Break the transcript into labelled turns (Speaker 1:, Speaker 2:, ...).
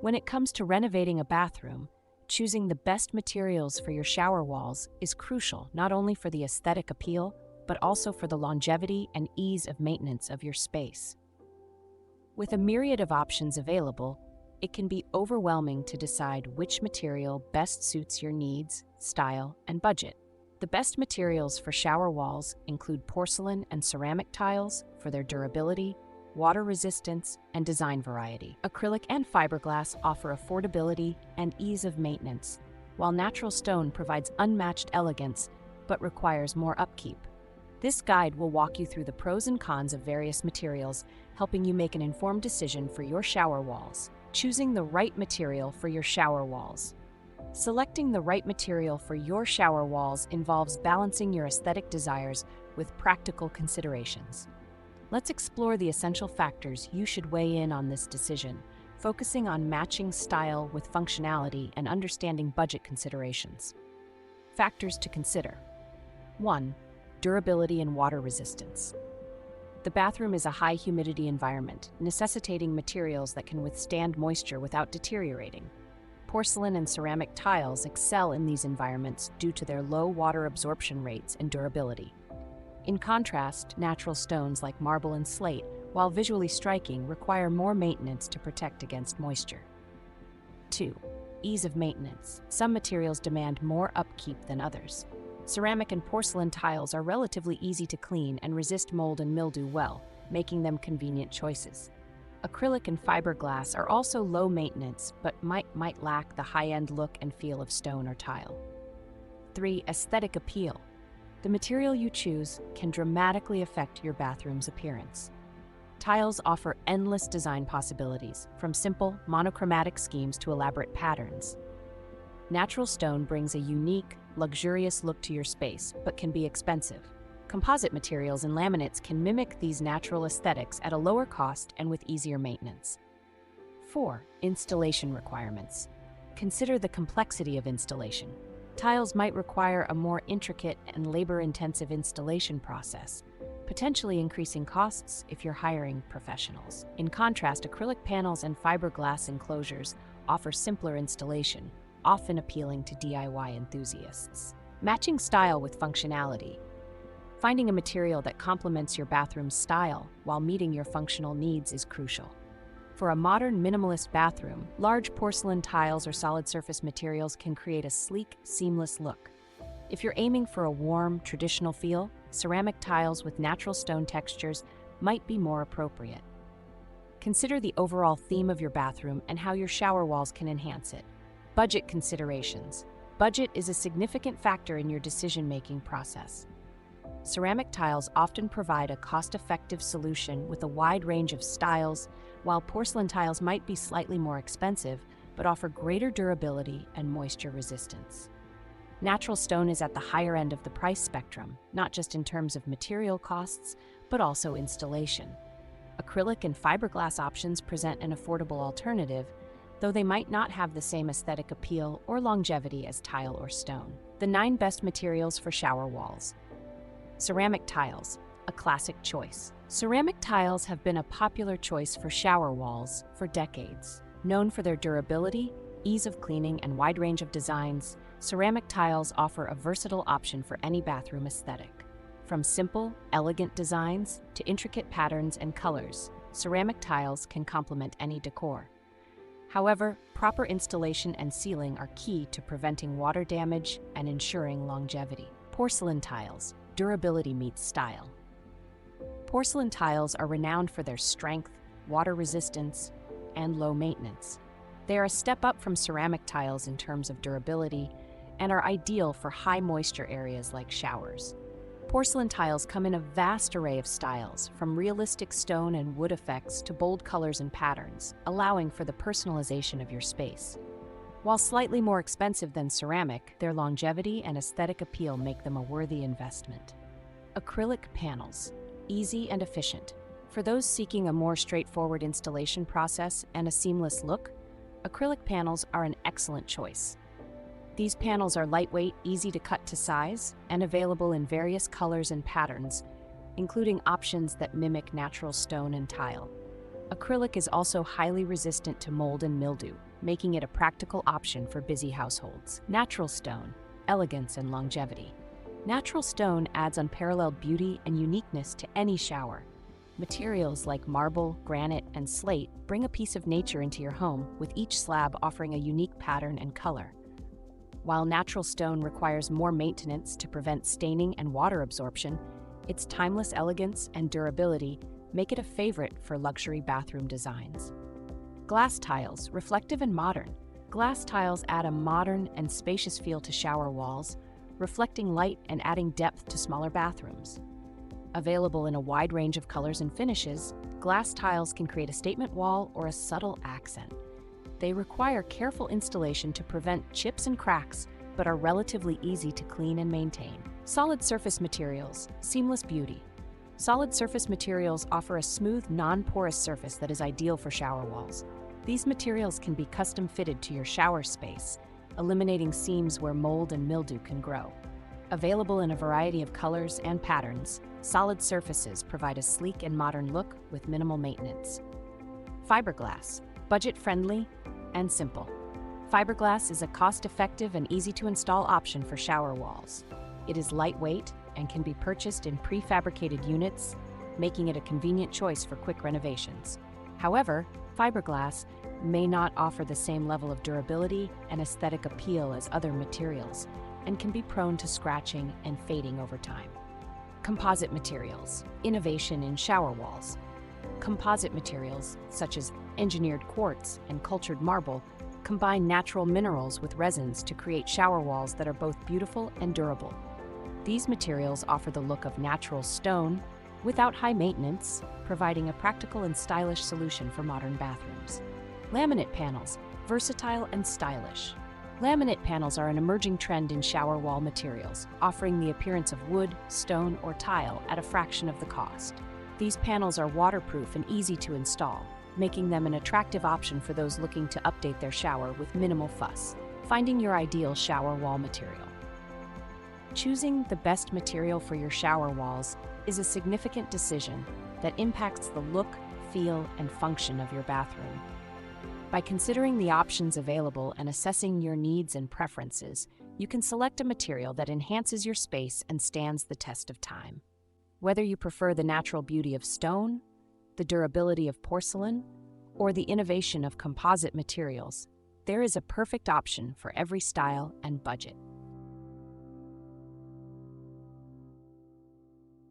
Speaker 1: When it comes to renovating a bathroom, choosing the best materials for your shower walls is crucial not only for the aesthetic appeal, but also for the longevity and ease of maintenance of your space. With a myriad of options available, it can be overwhelming to decide which material best suits your needs, style, and budget. The best materials for shower walls include porcelain and ceramic tiles for their durability, water resistance, and design variety. Acrylic and fiberglass offer affordability and ease of maintenance, while natural stone provides unmatched elegance but requires more upkeep. This guide will walk you through the pros and cons of various materials, helping you make an informed decision for your shower walls. Choosing the right material for your shower walls. Selecting the right material for your shower walls involves balancing your aesthetic desires with practical considerations. Let's explore the essential factors you should weigh in on this decision, focusing on matching style with functionality and understanding budget considerations. Factors to consider. 1. Durability and water resistance. The bathroom is a high humidity environment, necessitating materials that can withstand moisture without deteriorating. Porcelain and ceramic tiles excel in these environments due to their low water absorption rates and durability. In contrast, natural stones like marble and slate, while visually striking, require more maintenance to protect against moisture. 2. Ease of maintenance. Some materials demand more upkeep than others. Ceramic and porcelain tiles are relatively easy to clean and resist mold and mildew well, making them convenient choices. Acrylic and fiberglass are also low maintenance, but might lack the high-end look and feel of stone or tile. 3. Aesthetic appeal. The material you choose can dramatically affect your bathroom's appearance. Tiles offer endless design possibilities, from simple, monochromatic schemes to elaborate patterns. Natural stone brings a unique, luxurious look to your space, but can be expensive. Composite materials and laminates can mimic these natural aesthetics at a lower cost and with easier maintenance. 4. Installation requirements. Consider the complexity of installation. Tiles might require a more intricate and labor-intensive installation process, potentially increasing costs if you're hiring professionals. In contrast, acrylic panels and fiberglass enclosures offer simpler installation, often appealing to DIY enthusiasts. Matching style with functionality. Finding a material that complements your bathroom's style while meeting your functional needs is crucial. For a modern minimalist bathroom, large porcelain tiles or solid surface materials can create a sleek, seamless look. If you're aiming for a warm, traditional feel, ceramic tiles with natural stone textures might be more appropriate. Consider the overall theme of your bathroom and how your shower walls can enhance it. Budget considerations. Budget is a significant factor in your decision-making process. Ceramic tiles often provide a cost-effective solution with a wide range of styles, while porcelain tiles might be slightly more expensive but offer greater durability and moisture resistance. Natural stone is at the higher end of the price spectrum, not just in terms of material costs, but also installation. Acrylic and fiberglass options present an affordable alternative, though they might not have the same aesthetic appeal or longevity as tile or stone. The 9 best materials for shower walls. Ceramic tiles, a classic choice. Ceramic tiles have been a popular choice for shower walls for decades. Known for their durability, ease of cleaning, and wide range of designs, ceramic tiles offer a versatile option for any bathroom aesthetic. From simple, elegant designs to intricate patterns and colors, ceramic tiles can complement any decor. However, proper installation and sealing are key to preventing water damage and ensuring longevity. Porcelain tiles. Durability meets style. Porcelain tiles are renowned for their strength, water resistance, and low maintenance. They are a step up from ceramic tiles in terms of durability and are ideal for high moisture areas like showers. Porcelain tiles come in a vast array of styles, from realistic stone and wood effects to bold colors and patterns, allowing for the personalization of your space. While slightly more expensive than ceramic, their longevity and aesthetic appeal make them a worthy investment. Acrylic panels. Easy and efficient. For those seeking a more straightforward installation process and a seamless look, acrylic panels are an excellent choice. These panels are lightweight, easy to cut to size, and available in various colors and patterns, including options that mimic natural stone and tile. Acrylic is also highly resistant to mold and mildew, making it a practical option for busy households. Natural stone, elegance and longevity. Natural stone adds unparalleled beauty and uniqueness to any shower. Materials like marble, granite, and slate bring a piece of nature into your home, with each slab offering a unique pattern and color. While natural stone requires more maintenance to prevent staining and water absorption, its timeless elegance and durability make it a favorite for luxury bathroom designs. Glass tiles, reflective and modern. Glass tiles add a modern and spacious feel to shower walls, reflecting light and adding depth to smaller bathrooms. Available in a wide range of colors and finishes, glass tiles can create a statement wall or a subtle accent. They require careful installation to prevent chips and cracks, but are relatively easy to clean and maintain. Solid surface materials, seamless beauty. Solid surface materials offer a smooth, non-porous surface that is ideal for shower walls. These materials can be custom fitted to your shower space, eliminating seams where mold and mildew can grow. Available in a variety of colors and patterns, solid surfaces provide a sleek and modern look with minimal maintenance. Fiberglass, budget-friendly and simple. Fiberglass is a cost-effective and easy-to-install option for shower walls. It is lightweight and can be purchased in prefabricated units, making it a convenient choice for quick renovations. However, fiberglass may not offer the same level of durability and aesthetic appeal as other materials, and can be prone to scratching and fading over time. Composite materials, innovation in shower walls. Composite materials, such as engineered quartz and cultured marble, combine natural minerals with resins to create shower walls that are both beautiful and durable. These materials offer the look of natural stone without high maintenance, providing a practical and stylish solution for modern bathrooms. Laminate panels, versatile and stylish. Laminate panels are an emerging trend in shower wall materials, offering the appearance of wood, stone, or tile at a fraction of the cost. These panels are waterproof and easy to install, making them an attractive option for those looking to update their shower with minimal fuss. Finding your ideal shower wall material. Choosing the best material for your shower walls is a significant decision that impacts the look, feel, and function of your bathroom. By considering the options available and assessing your needs and preferences, you can select a material that enhances your space and stands the test of time. Whether you prefer the natural beauty of stone, the durability of porcelain, or the innovation of composite materials, there is a perfect option for every style and budget.